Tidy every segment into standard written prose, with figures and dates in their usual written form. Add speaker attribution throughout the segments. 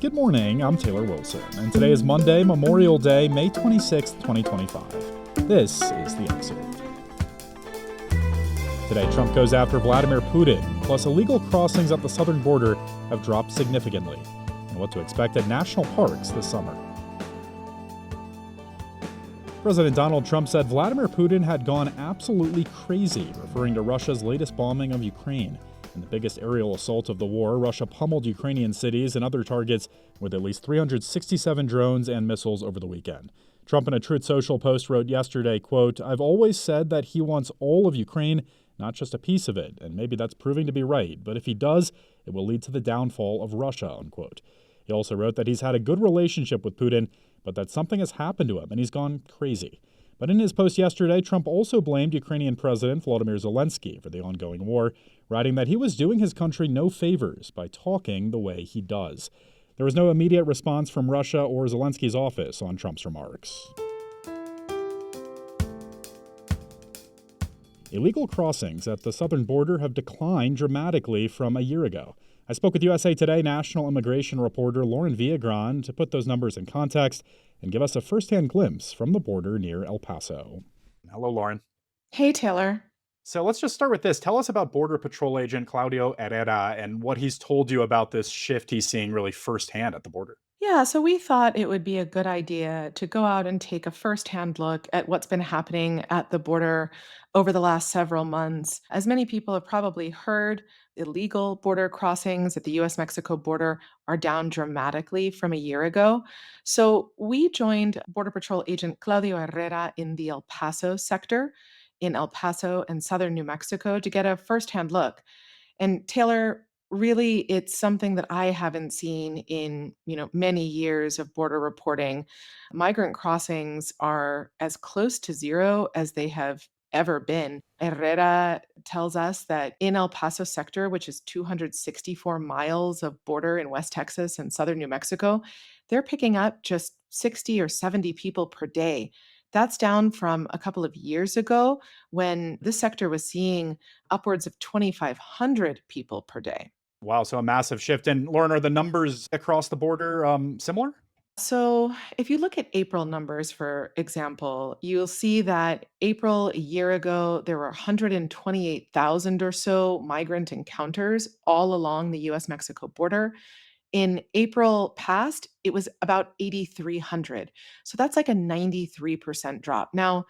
Speaker 1: Good morning, I'm Taylor Wilson, and today is Monday, Memorial Day, May 26th, 2025. This is the Excerpt. Today, Trump goes after Vladimir Putin, plus illegal crossings at the southern border have dropped significantly, and what to expect at national parks this summer. President Donald Trump said Vladimir Putin had gone absolutely crazy, referring to Russia's latest bombing of Ukraine. In the biggest aerial assault of the war, Russia pummeled Ukrainian cities and other targets with at least 367 drones and missiles over the weekend. Trump in a Truth Social post wrote yesterday, quote, "I've always said that he wants all of Ukraine, not just a piece of it, and maybe that's proving to be right, but if he does, it will lead to the downfall of Russia," unquote. He also wrote that he's had a good relationship with Putin, but that something has happened to him and he's gone crazy. But in his post yesterday, Trump also blamed Ukrainian President Volodymyr Zelensky for the ongoing war, writing that he was doing his country no favors by talking the way he does. There was no immediate response from Russia or Zelensky's office on Trump's remarks. Illegal crossings at the southern border have declined dramatically from a year ago. I spoke with USA Today national immigration reporter Lauren Villagran to put those numbers in context and give us a firsthand glimpse from the border near El Paso. Hello, Lauren.
Speaker 2: Hey, Taylor.
Speaker 1: So let's just start with this. Tell us about Border Patrol agent Claudio Herrera and what he's told you about this shift he's seeing really firsthand at the border.
Speaker 2: Yeah, so we thought it would be a good idea to go out and take a firsthand look at what's been happening at the border over the last several months. As many people have probably heard, illegal border crossings at the US Mexico border are down dramatically from a year ago. So we joined Border Patrol agent Claudio Herrera in the El Paso sector in El Paso and southern New Mexico to get a firsthand look. And Taylor, really, it's something that I haven't seen in, many years of border reporting. Migrant crossings are as close to zero as they have ever been. Herrera tells us that in El Paso sector, which is 264 miles of border in West Texas and southern New Mexico, they're picking up just 60 or 70 people per day. That's down from a couple of years ago when this sector was seeing upwards of 2,500 people per day.
Speaker 1: Wow, so a massive shift. And Lauren, are the numbers across the border similar?
Speaker 2: So, if you look at April numbers, for example, you'll see that April a year ago, there were 128,000 or so migrant encounters all along the US Mexico border. In April past, it was about 8,300. So that's like a 93% drop. Now,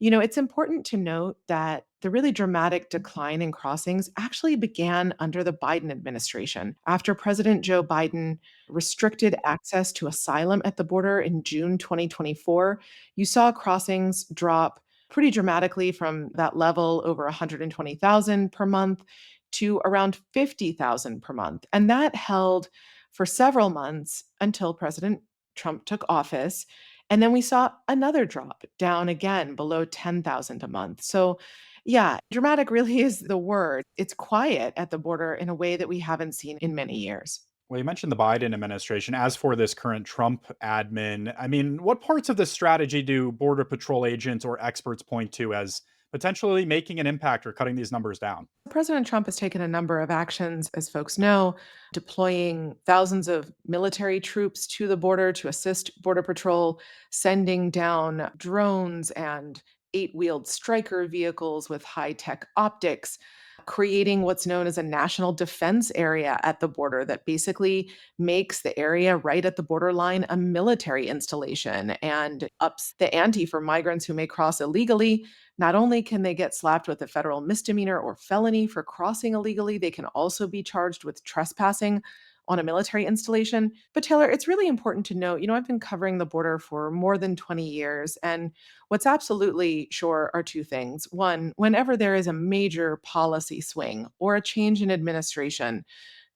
Speaker 2: it's important to note that the really dramatic decline in crossings actually began under the Biden administration. After President Joe Biden restricted access to asylum at the border in June 2024, you saw crossings drop pretty dramatically from that level over 120,000 per month to around 50,000 per month. And that held for several months until President Trump took office. And then we saw another drop down again below 10,000 a month. So, yeah, dramatic really is the word. It's quiet at the border in a way that we haven't seen in many years.
Speaker 1: Well, you mentioned the Biden administration. As for this current Trump admin, I mean, what parts of this strategy do Border Patrol agents or experts point to as potentially making an impact or cutting these numbers down?
Speaker 2: President Trump has taken a number of actions, as folks know, deploying thousands of military troops to the border to assist Border Patrol, sending down drones and eight-wheeled striker vehicles with high-tech optics, creating what's known as a national defense area at the border that basically makes the area right at the borderline a military installation and ups the ante for migrants who may cross illegally. Not only can they get slapped with a federal misdemeanor or felony for crossing illegally, they can also be charged with trespassing on a military installation. But Taylor, it's really important to note, I've been covering the border for more than 20 years. And what's absolutely sure are two things. One, whenever there is a major policy swing or a change in administration,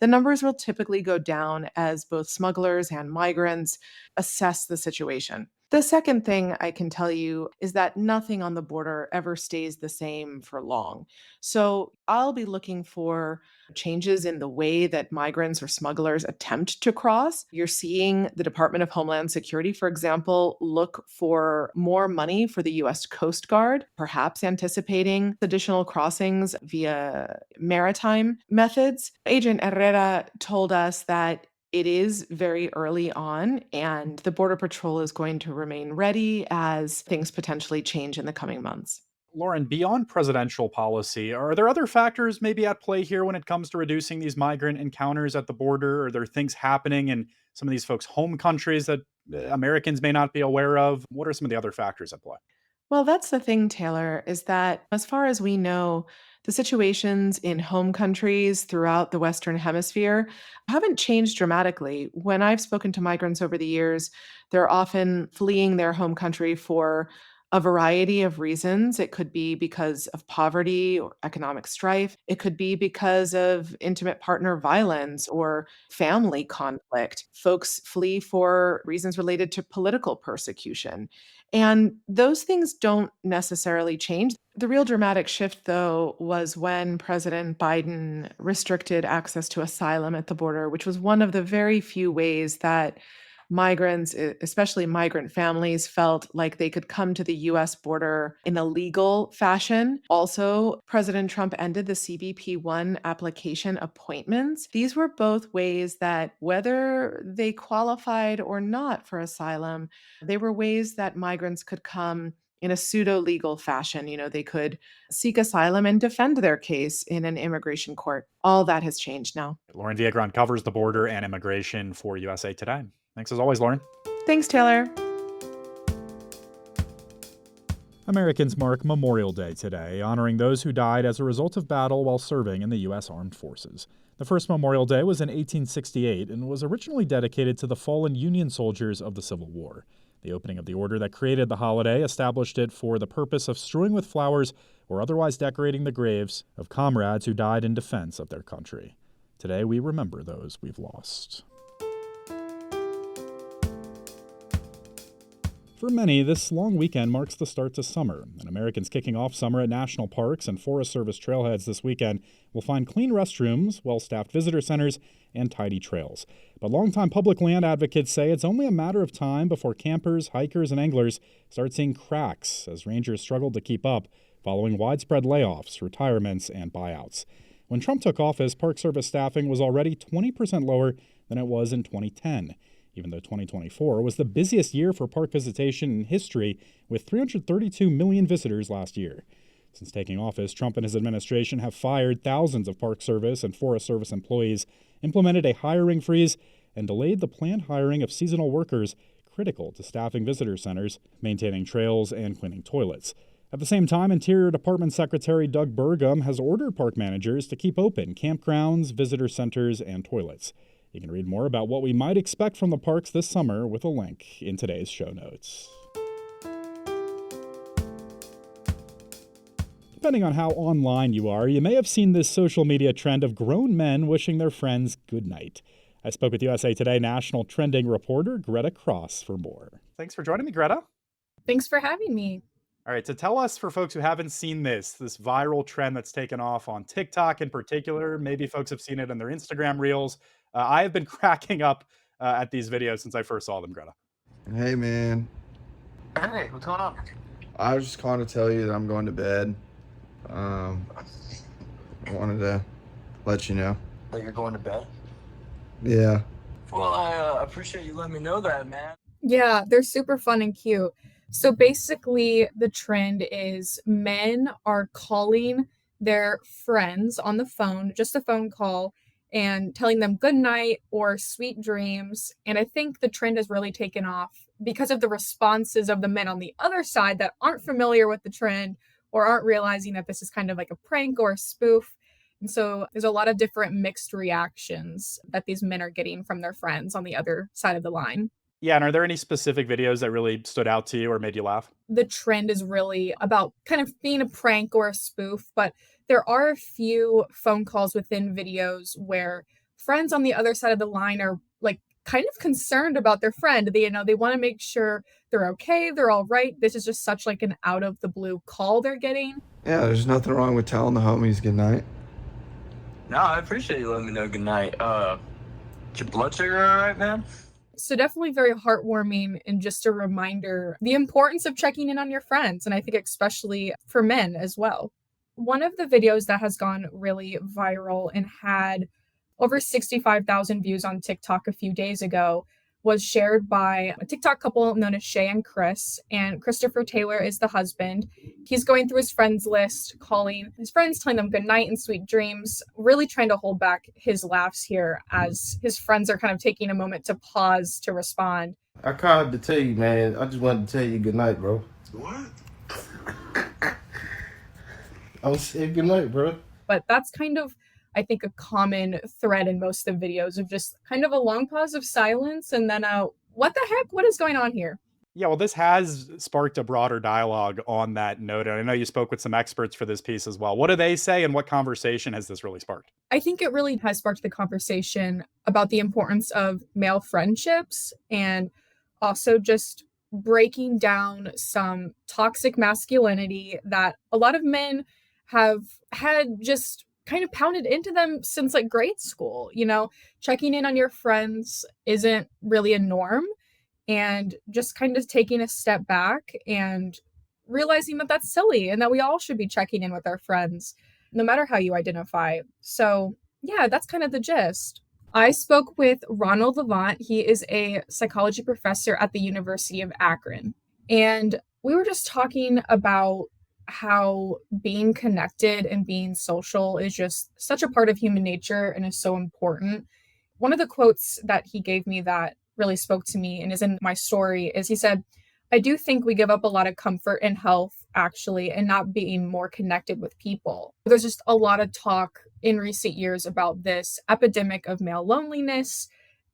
Speaker 2: the numbers will typically go down as both smugglers and migrants assess the situation. The second thing I can tell you is that nothing on the border ever stays the same for long. So I'll be looking for changes in the way that migrants or smugglers attempt to cross. You're seeing the Department of Homeland Security, for example, look for more money for the US Coast Guard, perhaps anticipating additional crossings via maritime methods. Agent Herrera told us that It is very early on, and the Border Patrol is going to remain ready as things potentially change in the coming months.
Speaker 1: Lauren, beyond presidential policy, are there other factors maybe at play here when it comes to reducing these migrant encounters at the border? Are there things happening in some of these folks' home countries that Americans may not be aware of? What are some of the other factors at play?
Speaker 2: Well, that's the thing, Taylor, is that as far as we know, the situations in home countries throughout the Western Hemisphere haven't changed dramatically. When I've spoken to migrants over the years, they're often fleeing their home country for a variety of reasons. It could be because of poverty or economic strife. It could be because of intimate partner violence or family conflict. Folks flee for reasons related to political persecution. And those things don't necessarily change. The real dramatic shift, though, was when President Biden restricted access to asylum at the border, which was one of the very few ways that migrants, especially migrant families, felt like they could come to the US border in a legal fashion. Also, President Trump ended the CBP-1 application appointments. These were both ways that, whether they qualified or not for asylum, they were ways that migrants could come in a pseudo legal fashion. They could seek asylum and defend their case in an immigration court. All that has changed now.
Speaker 1: Lauren Viagran covers the border and immigration for USA Today. Thanks as always, Lauren.
Speaker 2: Thanks, Taylor.
Speaker 1: Americans mark Memorial Day today, honoring those who died as a result of battle while serving in the U.S. Armed Forces. The first Memorial Day was in 1868 and was originally dedicated to the fallen Union soldiers of the Civil War. The opening of the order that created the holiday established it for the purpose of strewing with flowers or otherwise decorating the graves of comrades who died in defense of their country. Today, we remember those we've lost. For many, this long weekend marks the start to summer, and Americans kicking off summer at national parks and Forest Service trailheads this weekend will find clean restrooms, well-staffed visitor centers, and tidy trails. But longtime public land advocates say it's only a matter of time before campers, hikers, and anglers start seeing cracks as rangers struggle to keep up following widespread layoffs, retirements, and buyouts. When Trump took office, Park Service staffing was already 20% lower than it was in 2010. Even though 2024 was the busiest year for park visitation in history, with 332 million visitors last year. Since taking office, Trump and his administration have fired thousands of Park Service and Forest Service employees, implemented a hiring freeze, and delayed the planned hiring of seasonal workers critical to staffing visitor centers, maintaining trails, and cleaning toilets. At the same time, Interior Department Secretary Doug Burgum has ordered park managers to keep open campgrounds, visitor centers, and toilets. You can read more about what we might expect from the parks this summer with a link in today's show notes. Depending on how online you are, you may have seen this social media trend of grown men wishing their friends good night. I spoke with USA Today national trending reporter Greta Cross for more. Thanks for joining me, Greta.
Speaker 3: Thanks for having me.
Speaker 1: All right, so tell us, for folks who haven't seen this viral trend that's taken off on TikTok in particular, maybe folks have seen it in their Instagram reels. I have been cracking up at these videos since I first saw them, Greta.
Speaker 4: Hey, man.
Speaker 5: Hey, what's going on?
Speaker 4: I was just calling to tell you that I'm going to bed. I wanted to let you know.
Speaker 5: That you're going to bed?
Speaker 4: Yeah.
Speaker 5: Well, I appreciate you letting me know that, man.
Speaker 3: Yeah, they're super fun and cute. So basically, the trend is men are calling their friends on the phone, just a phone call, and telling them good night or sweet dreams. And I think the trend has really taken off because of the responses of the men on the other side that aren't familiar with the trend or aren't realizing that this is kind of like a prank or a spoof. And so there's a lot of different mixed reactions that these men are getting from their friends on the other side of the line.
Speaker 1: Yeah, and are there any specific videos that really stood out to you or made you laugh?
Speaker 3: The trend is really about kind of being a prank or a spoof, but there are a few phone calls within videos where friends on the other side of the line are like kind of concerned about their friend. They want to make sure they're okay, they're all right. This is just such like an out of the blue call they're getting.
Speaker 4: Yeah, there's nothing wrong with telling the homies good night.
Speaker 5: No, I appreciate you letting me know good night. Is your blood sugar all right, man?
Speaker 3: So definitely very heartwarming and just a reminder the importance of checking in on your friends. And I think especially for men as well. One of the videos that has gone really viral and had over 65,000 views on TikTok a few days ago, was shared by a TikTok couple known as Shay and Chris. And Christopher Taylor is the husband. He's going through his friends list, calling his friends, telling them good night and sweet dreams, really trying to hold back his laughs here as his friends are kind of taking a moment to pause to respond.
Speaker 6: I called to tell you, man. I just wanted to tell you good night, bro.
Speaker 7: What?
Speaker 6: I was saying good night, bro.
Speaker 3: But that's kind of, I think, a common thread in most of the videos of just kind of a long pause of silence and then what the heck? What is going on here?
Speaker 1: Yeah, well, this has sparked a broader dialogue on that note. And I know you spoke with some experts for this piece as well. What do they say, and what conversation has this really sparked?
Speaker 3: I think it really has sparked the conversation about the importance of male friendships and also just breaking down some toxic masculinity that a lot of men have had just kind of pounded into them since like grade school. Checking in on your friends isn't really a norm, and just kind of taking a step back and realizing that that's silly and that we all should be checking in with our friends, no matter how you identify. So yeah, that's kind of the gist. I spoke with Ronald Levant. He is a psychology professor at the University of Akron. And we were just talking about how being connected and being social is just such a part of human nature and is so important. One of the quotes that he gave me that really spoke to me and is in my story is he said, "I do think we give up a lot of comfort and health, actually, and not being more connected with people." There's just a lot of talk in recent years about this epidemic of male loneliness.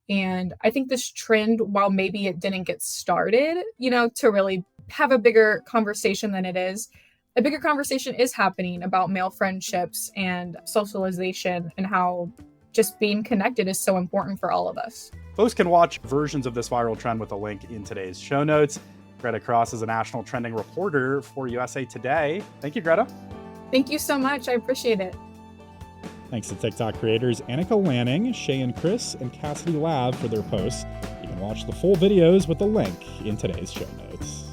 Speaker 3: And I think this trend, while maybe it didn't get started, to really have a bigger conversation than it is, a bigger conversation is happening about male friendships and socialization and how just being connected is so important for all of us.
Speaker 1: Folks can watch versions of this viral trend with a link in today's show notes. Greta Cross is a national trending reporter for USA Today. Thank you, Greta.
Speaker 3: Thank you so much. I appreciate it.
Speaker 1: Thanks to TikTok creators Annika Lanning, Shay and Chris, and Cassidy Lab for their posts. You can watch the full videos with the link in today's show notes.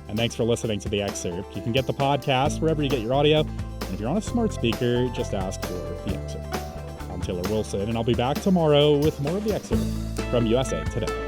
Speaker 1: And thanks for listening to The Excerpt. You can get the podcast wherever you get your audio. And if you're on a smart speaker, just ask for The Excerpt. I'm Taylor Wilson, and I'll be back tomorrow with more of The Excerpt from USA Today.